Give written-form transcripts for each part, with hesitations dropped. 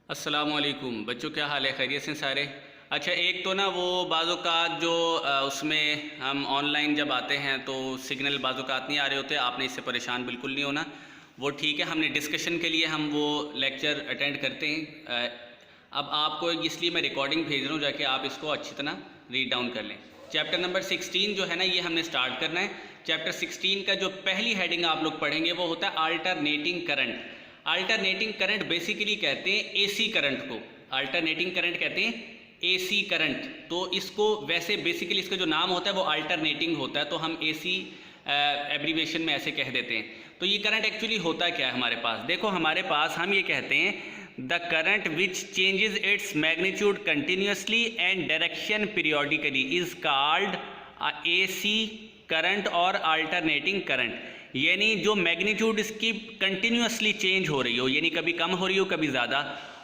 अस्सलामुअलैकुम बच्चों, क्या हाल है? खैरियत से सारे? अच्छा, एक तो ना वो बाज़-औक़ात जो उसमें हम ऑनलाइन जब आते हैं तो सिग्नल बाज़-औक़ात नहीं आ रहे होते। आपने इससे परेशान बिल्कुल नहीं होना, वो ठीक है। हमने डिस्कशन के लिए हम वो लेक्चर अटेंड करते हैं। अब आपको इसलिए मैं रिकॉर्डिंग भेज रहा हूँ, जाके आप इसको अच्छी तरह रीड डाउन कर लें। चैप्टर नंबर 16 जो है ना, ये हमने स्टार्ट करना है। चैप्टर 16 का जो पहली हेडिंग आप लोग पढ़ेंगे वो होता है alternating current. Alternating current basically कहते हैं एसी करंट को। अल्टरनेटिंग करंट कहते हैं एसी करंट। तो इसको वैसे बेसिकली इसका जो नाम होता है वो अल्टरनेटिंग होता है, तो हम एसी एब्रीवेशन में ऐसे कह देते हैं। तो ये करंट एक्चुअली होता क्या है हमारे पास? देखो, हमारे पास हम ये कहते हैं the current which changes its magnitude continuously and direction periodically is called AC current और अल्टरनेटिंग करंट। यानी जो मैग्नीट्यूड इसकी कंटिन्यूसली चेंज हो रही हो, यानी कभी कम हो रही हो कभी ज़्यादा,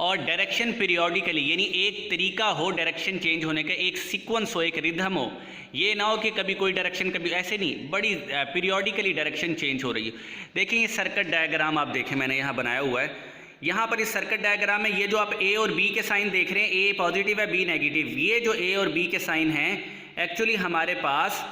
और डायरेक्शन पीरियोडिकली यानी एक तरीका हो डायरेक्शन चेंज होने का, एक सीक्वेंस हो, एक रिदम हो। ये ना हो कि कभी कोई डायरेक्शन कभी ऐसे नहीं, बड़ी पीरियोडिकली डायरेक्शन चेंज हो रही है। देखिए ये सर्किट डायग्राम आप देखें, मैंने यहाँ बनाया हुआ है। यहाँ पर इस सर्किट डायग्राम में ये जो आप ए और बी के साइन देख रहे हैं, ए पॉजिटिव है बी नेगेटिव, ये जो ए और बी के साइन हैं एक्चुअली हमारे पास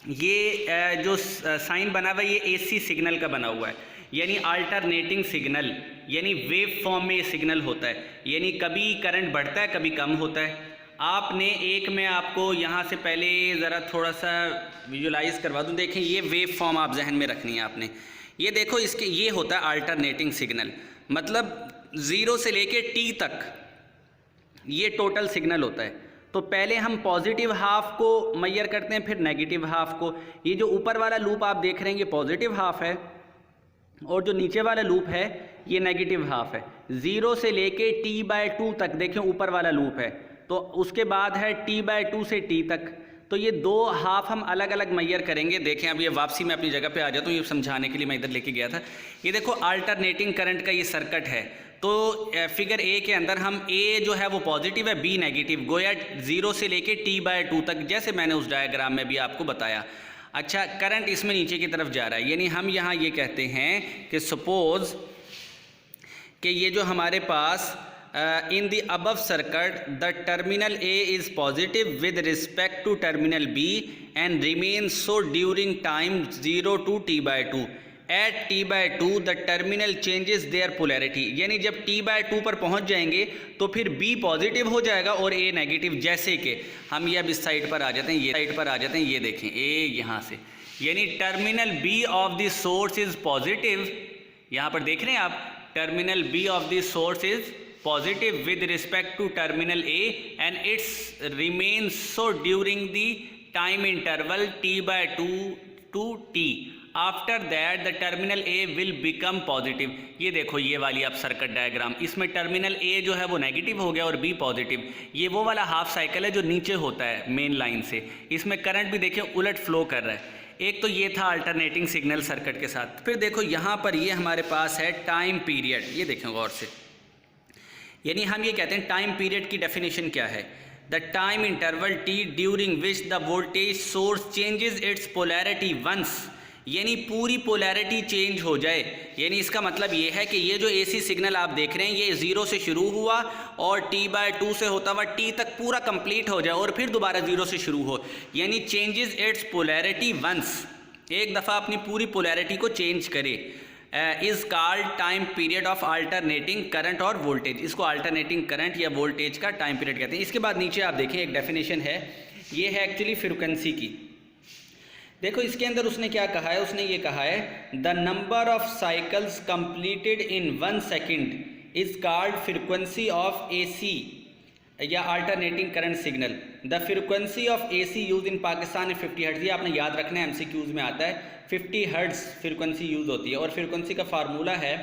ये जो साइन बना हुआ है ये एसी सिग्नल का बना हुआ है, यानी अल्टरनेटिंग सिग्नल, यानी वेव फॉर्म में ये सिग्नल होता है। यानी कभी करंट बढ़ता है कभी कम होता है। आपने एक में आपको यहाँ से पहले ज़रा थोड़ा सा विजुलाइज करवा दूँ। देखें ये वेव फॉर्म आप जहन में रखनी है आपने। ये देखो, इसके ये होता है अल्टरनेटिंग सिग्नल, मतलब 0 से लेके टी तक ये टोटल सिग्नल होता है। तो पहले हम पॉजिटिव हाफ को मैयर करते हैं, फिर नेगेटिव हाफ को। ये जो ऊपर वाला लूप आप देख रहे हैं ये पॉजिटिव हाफ है, और जो नीचे वाला लूप है ये नेगेटिव हाफ है। 0 से लेके t/2 तक देखें ऊपर वाला लूप है, तो उसके बाद है t/2 से t तक। तो ये दो हाफ हम अलग अलग मैयर करेंगे। देखें अब ये वापसी में अपनी जगह पे आ जाता हूँ, ये समझाने के लिए मैं इधर लेके गया था। ये देखो अल्टरनेटिंग करंट का ये सर्किट है। तो फिगर ए के अंदर हम ए जो है वो पॉजिटिव है, बी नेगेटिव, गोया 0 से लेके t/2 तक, जैसे मैंने उस डायग्राम में भी आपको बताया। अच्छा, करंट इसमें नीचे की तरफ जा रहा है, यानी हम यहाँ ये कहते हैं कि सपोज कि ये जो हमारे पास in the above circuit the terminal A is positive with respect to terminal B and remains so during time 0 to t/2. At t/2 the terminal changes their polarity, यानी जब t/2 पर पहुंच जाएंगे तो फिर B पॉजिटिव हो जाएगा और A नेगेटिव। जैसे कि हम ये अब इस साइड पर आ जाते हैं, ये साइड पर आ जाते हैं, ये देखें A यहाँ से, यानी terminal B of the source is positive. यहाँ पर देख रहे हैं आप, terminal B of the source is positive with respect to terminal A and it's remains so during the time interval t/2 to t. After that the terminal A will become positive. ये देखो ये वाली आप circuit diagram, इसमें terminal A जो है वो negative हो गया और B पॉजिटिव। ये वो वाला हाफ साइकिल है जो नीचे होता है मेन लाइन से। इसमें करंट भी देखिए उलट फ्लो कर रहा है। एक तो ये था अल्टरनेटिंग सिग्नल सर्किट के साथ। फिर देखो यहाँ पर ये हमारे पास है टाइम पीरियड। ये देखें गौर से, यानी हम ये कहते हैं टाइम पीरियड की डेफिनेशन क्या है? The time interval t during which the voltage source changes its polarity once, यानी पूरी पोलैरिटी चेंज हो जाए। यानी इसका मतलब ये है कि ये जो एसी सिग्नल आप देख रहे हैं ये 0 से शुरू हुआ और t/2 से होता हुआ t तक पूरा कंप्लीट हो जाए और फिर दोबारा 0 से शुरू हो, यानी चेंजेस इट्स पोलैरिटी वंस, एक दफ़ा अपनी पूरी पोलैरिटी को चेंज करे। Is called time period of alternating current और वोल्टेज। इसको अल्टरनेटिंग करंट या वोल्टेज का टाइम पीरियड कहते हैं। इसके बाद नीचे आप देखें एक डेफिनेशन है, ये है एक्चुअली फ्रीक्वेंसी की। देखो इसके अंदर उसने क्या कहा है, उसने ये कहा है the number of cycles completed in 1 second is called frequency of AC या alternating current signal. The frequency of AC use in Pakistan है 50 हर्ट्ज। ये आपने याद रखना है, एमसीक्यूज में आता है 50 हर्ट्ज फ्रीक्वेंसी यूज़ होती है। और फ्रीक्वेंसी का फार्मूला है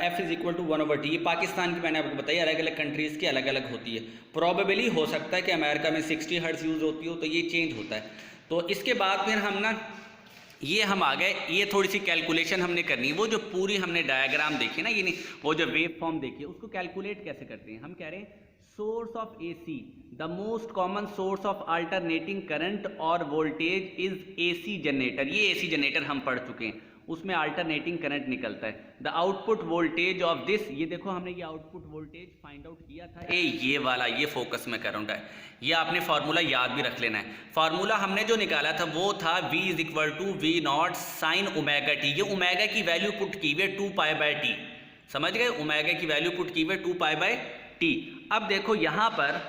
F is equal to 1/T। ये पाकिस्तान की मैंने आपको बताया, अलग अलग कंट्रीज़ की अलग अलग होती है। प्रॉबेबली हो सकता है कि अमेरिका में 60 हर्ट्ज यूज़ होती हो, तो ये चेंज होता है। तो इसके बाद फिर हम ना ये हम आ गए, ये थोड़ी सी कैलकुलेशन हमने करनी है। वो जो पूरी हमने डायग्राम देखी ना, यानी वो जो वेव फॉर्म देखी है उसको कैलकुलेट कैसे करते हैं। हम कह रहे हैं source of AC, the most common source of alternating current और वोल्टेज इज एसी जनरेटर। ये एसी जनरेटर हम पढ़ चुके हैं। उसमें अल्टरनेटिंग करंट निकलता है। The output voltage of this, ये देखो हमने ये आउटपुट वोल्टेज फाइंड आउट किया था, ये वाला, ये फोकस में करंट है, ये आपने फार्मूला याद भी रख लेना है। फार्मूला हमने जो निकाला था वो था V = V0 sin omega T. ये ओमेगा की वैल्यू पुट की हुई 2π/t, समझ गए, ओमेगा की वैल्यू पुट की हुई 2π/t। अब देखो यहाँ पर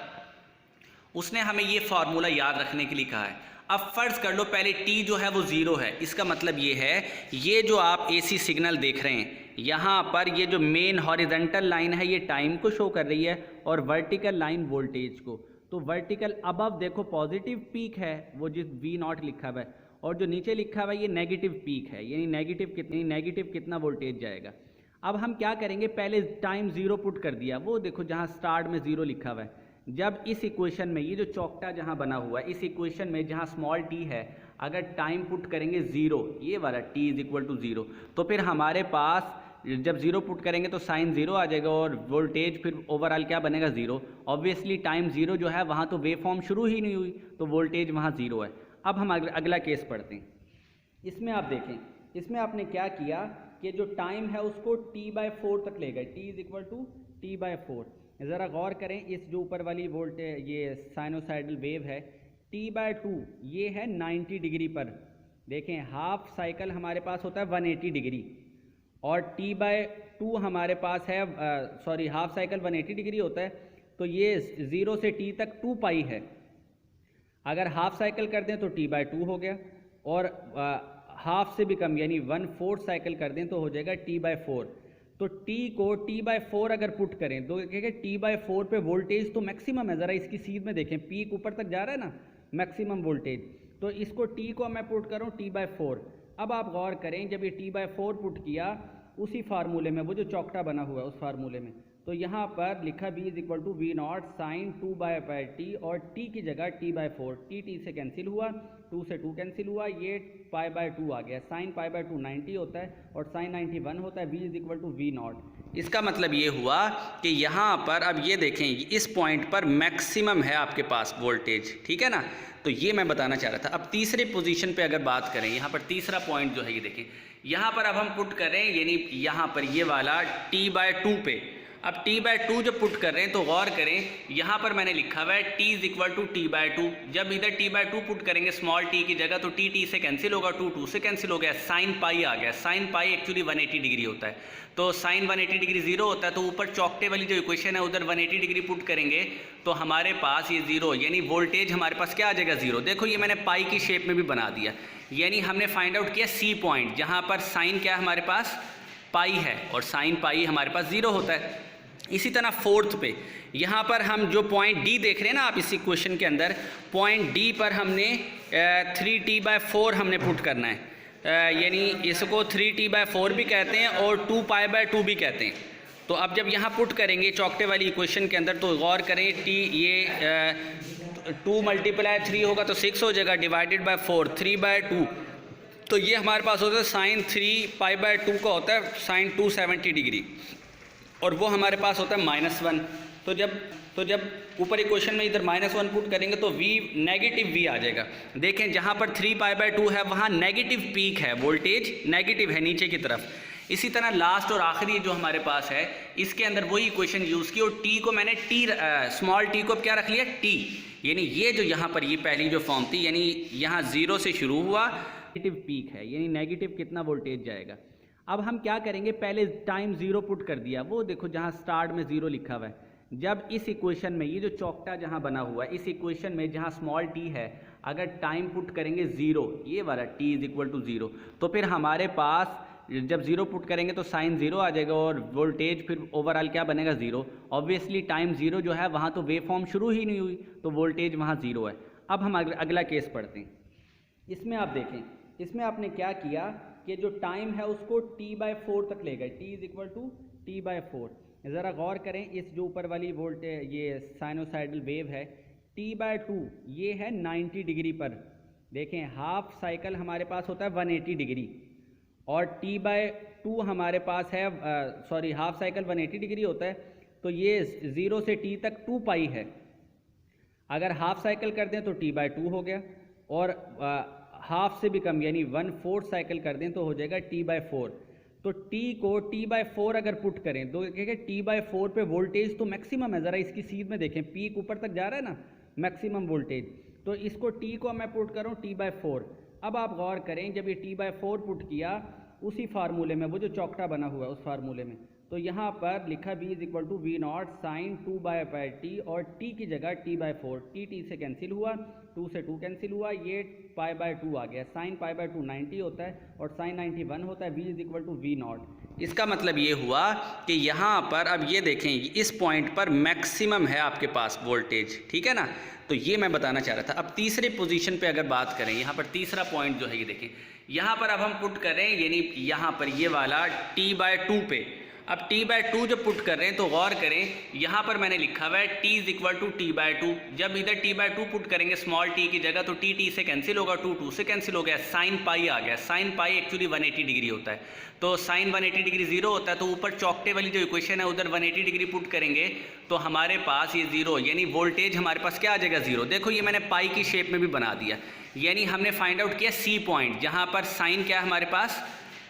उसने हमें ये फार्मूला याद रखने के लिए कहा है। अब फर्ज कर लो पहले t जो है वो 0 है, इसका मतलब ये है, ये जो आप AC सिग्नल देख रहे हैं यहाँ पर, ये जो मेन हॉरिजॉन्टल लाइन है ये टाइम को शो कर रही है और वर्टिकल लाइन वोल्टेज को। तो वर्टिकल अबव देखो पॉजिटिव पीक है, वो जिस V0 लिखा हुआ है, और जो नीचे लिखा हुआ है ये नेगेटिव पीक है, यानी नेगेटिव कितना वोल्टेज जाएगा। अब हम क्या करेंगे, पहले टाइम 0 पुट कर दिया, वो देखो जहाँ स्टार्ट में 0 लिखा हुआ है। जब इस इक्वेशन में ये जो चौकटा जहाँ बना हुआ है, इस इक्वेशन में जहाँ स्मॉल t है, अगर टाइम पुट करेंगे 0, ये वाला t = 0, तो फिर हमारे पास जब 0 पुट करेंगे तो साइन 0 आ जाएगा और वोल्टेज फिर ओवरऑल क्या बनेगा, 0। ऑब्वियसली टाइम 0 जो है वहाँ तो वेव फॉर्म शुरू ही नहीं हुई, तो वोल्टेज वहाँ 0 है। अब हम अगला केस पढ़ते हैं। इसमें आप देखें, इसमें आपने क्या किया कि जो टाइम है उसको t/4 तक ले गए, t = t/4। ज़रा गौर करें, इस जो ऊपर वाली वोल्टेज ये साइनोसाइडल वेव है, t/2 ये है 90 डिग्री पर। देखें हाफ साइकिल हमारे पास होता है 180 डिग्री और t/2 हमारे पास है, हाफ साइकिल 180 डिग्री होता है, तो ये 0 से t तक 2π है। अगर हाफ साइकिल कर दें तो t/2 हो गया, और हाफ से भी कम यानी 1/4 साइकिल कर दें तो हो जाएगा t/4। तो t को t/4 अगर पुट करें तो देखिए t/4 पे वोल्टेज तो मैक्सिमम है, ज़रा इसकी सीध में देखें, पीक ऊपर तक जा रहा है ना, मैक्सिमम वोल्टेज, तो इसको t को मैं पुट करूँ t/4। अब आप गौर करें, जब ये t/4 पुट किया उसी फार्मूले में, वो जो चौकटा बना हुआ है उस फार्मूले में, तो यहाँ पर लिखा V = V0 sin 2π/t और t की जगह t/4, t से कैंसिल हुआ, 2 से 2 कैंसिल हुआ, ये π/2 आ गया। sin π/2 90 होता है और sin 90 1 होता है। V = V0। इसका मतलब ये हुआ कि यहाँ पर अब ये देखें, इस पॉइंट पर मैक्सिमम है आपके पास वोल्टेज, ठीक है ना, तो ये मैं बताना चाह रहा था। अब तीसरे पोजीशन पे अगर बात करें, यहाँ पर तीसरा पॉइंट जो है ये देखें, यहाँ पर अब हम पुट करें, यानी यहाँ पर ये वाला t/2 पे, अब t/2 जब पुट कर रहे हैं तो गौर करें, यहाँ पर मैंने लिखा हुआ है t = t/2। जब इधर t/2 पुट करेंगे स्मॉल t की जगह तो t से कैंसिल होगा, 2 से कैंसिल हो गया, साइन पाई आ गया। साइन पाई एक्चुअली 180 डिग्री होता है, तो साइन 180 डिग्री 0 होता है, तो ऊपर चौकटे वाली जो इक्वेशन है उधर 180 डिग्री पुट करेंगे तो हमारे पास ये 0, यानी वोल्टेज हमारे पास क्या आ जाएगा, 0। देखो ये मैंने पाई की शेप में भी बना दिया, यानी हमने फाइंड आउट किया C पॉइंट, जहाँ पर साइन क्या हमारे पास पाई है और साइन पाई हमारे पास 0 होता है। इसी तरह फोर्थ पे यहाँ पर हम जो पॉइंट D देख रहे हैं ना आप इस इक्वेशन के अंदर, पॉइंट D पर हमने 3t/4 हमने पुट करना है, यानी इसको 3t/4 भी कहते हैं और 2π/2 भी कहते हैं। तो अब जब यहाँ पुट करेंगे चौकटे वाली इक्वेशन के अंदर तो गौर करें, t ये 2 × 3 होगा तो 6 हो जाएगा, /4 3/2, तो ये हमारे पास होता है साइन 3π/2 का होता है साइन 270 डिग्री, और वो हमारे पास होता है -1। तो जब ऊपर इक्वेशन में इधर -1 पुट करेंगे तो नेगेटिव V आ जाएगा। देखें जहाँ पर 3π/2 है वहाँ नेगेटिव पीक है, वोल्टेज नेगेटिव है नीचे की तरफ। इसी तरह लास्ट और आखिरी जो हमारे पास है इसके अंदर वही इक्वेशन यूज़ की और t को मैंने स्मॉल t को अब क्या रख लिया, t, यानी ये जो यहाँ पर ये पहली जो फॉर्म थी, यानी यहाँ 0 से शुरू हुआ, नेगेटिव पीक है, यानी नेगेटिव कितना वोल्टेज जाएगा। अब हम क्या करेंगे, पहले टाइम 0 पुट कर दिया, वो देखो जहाँ स्टार्ट में 0 लिखा हुआ है। जब इस इक्वेशन में ये जो चौकटा जहाँ बना हुआ है, इस इक्वेशन में जहाँ स्मॉल t है, अगर टाइम पुट करेंगे 0, ये वाला t = 0, तो फिर हमारे पास जब 0 पुट करेंगे तो साइन 0 आ जाएगा और वोल्टेज फिर ओवरऑल क्या बनेगा, 0। ऑब्वियसली टाइम 0 जो है वहाँ तो वेव फॉर्म शुरू ही नहीं हुई, तो वोल्टेज वहाँ 0 है। अब हम अगला केस पढ़ते हैं। इसमें आप देखें, इसमें आपने क्या किया कि जो टाइम है उसको t/4 तक ले गए, t = t/4। ज़रा गौर करें, इस जो ऊपर वाली वोल्टेज ये साइनोसाइडल वेव है, t/2 ये है 90 डिग्री पर। देखें हाफ साइकिल हमारे पास होता है 180 डिग्री और t/2 हमारे पास है, हाफ साइकिल 180 डिग्री होता है, तो ये 0 से t तक 2π है। अगर हाफ साइकिल कर दें तो t/2 हो गया, और हाफ से भी कम यानी 1/4 साइकिल कर दें तो हो जाएगा t/4। तो t को t/4 अगर पुट करें तो देखिए t/4 पे वोल्टेज तो मैक्सिमम है, ज़रा इसकी सीध में देखें, पीक ऊपर तक जा रहा है ना, मैक्सिमम वोल्टेज। तो इसको t को मैं पुट करूँ t/4। अब आप गौर करें, जब ये t/4 पुट किया उसी फार्मूले में, वो जो चौकटा बना हुआ है उस फार्मूले में, तो यहाँ पर लिखा v = v0 sin 2/t और t की जगह t/4, t से कैंसिल हुआ, 2 से 2 कैंसिल हुआ, ये π/2 आ गया। sin π/2 90 होता है और sin 90 1 होता है, v = v0। इसका मतलब ये हुआ कि यहाँ पर अब ये देखें इस पॉइंट पर मैक्सिमम है आपके पास वोल्टेज, ठीक है ना। तो ये मैं बताना चाह रहा था। अब तीसरे पोजीशन पे अगर बात करें, यहाँ पर तीसरा पॉइंट जो है ये देखें, यहाँ पर अब हम पुट करें यानी यहाँ पर ये वाला t/2 पे। अब t/2 जब पुट कर रहे हैं तो गौर करें, यहाँ पर मैंने लिखा हुआ है t = t/2। जब इधर t/2 पुट करेंगे स्मॉल t की जगह तो t से कैंसिल होगा, 2 से कैंसिल हो गया, साइन पाई आ गया। साइन पाई एक्चुअली 180 डिग्री होता है, तो साइन 180 डिग्री 0 होता है, तो ऊपर चौकटे वाली जो इक्वेशन है उधर 180 डिग्री पुट करेंगे तो हमारे पास ये 0 यानी वोल्टेज हमारे पास क्या आ जाएगा 0। देखो ये मैंने पाई की शेप में भी बना दिया, यानी हमने फाइंड आउट किया सी पॉइंट जहाँ पर साइन क्या है हमारे पास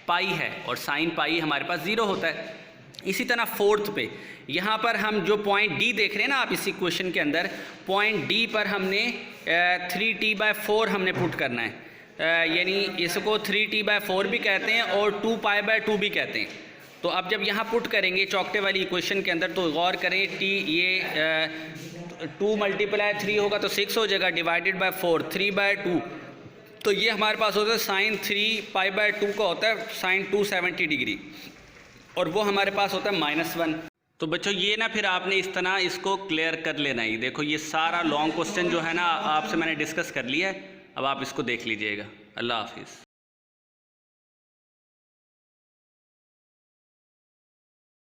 पाई है और साइन पाई हमारे पास 0 होता है। इसी तरह फोर्थ पे यहाँ पर हम जो पॉइंट डी देख रहे हैं ना आप इस इक्वेशन के अंदर, पॉइंट डी पर हमने 3t/4 हमने पुट करना है, यानी इसको 3t/4 भी कहते हैं और 2π/2 भी कहते हैं। तो अब जब यहाँ पुट करेंगे चौकटे वाली इक्वेशन के अंदर तो गौर करें t ये 2 × 3 होगा तो 6 हो जाएगा, डिवाइडेड बाय 4 3/2, तो ये हमारे पास होता है साइन 3π/2 का होता है साइन 270 डिग्री और वो हमारे पास होता है -1। तो बच्चों ये ना फिर आपने इस तरह इसको क्लियर कर लेना ही। देखो ये सारा लॉन्ग क्वेश्चन जो है ना आपसे मैंने डिस्कस कर लिया है, अब आप इसको देख लीजिएगा। अल्लाह हाफिज़।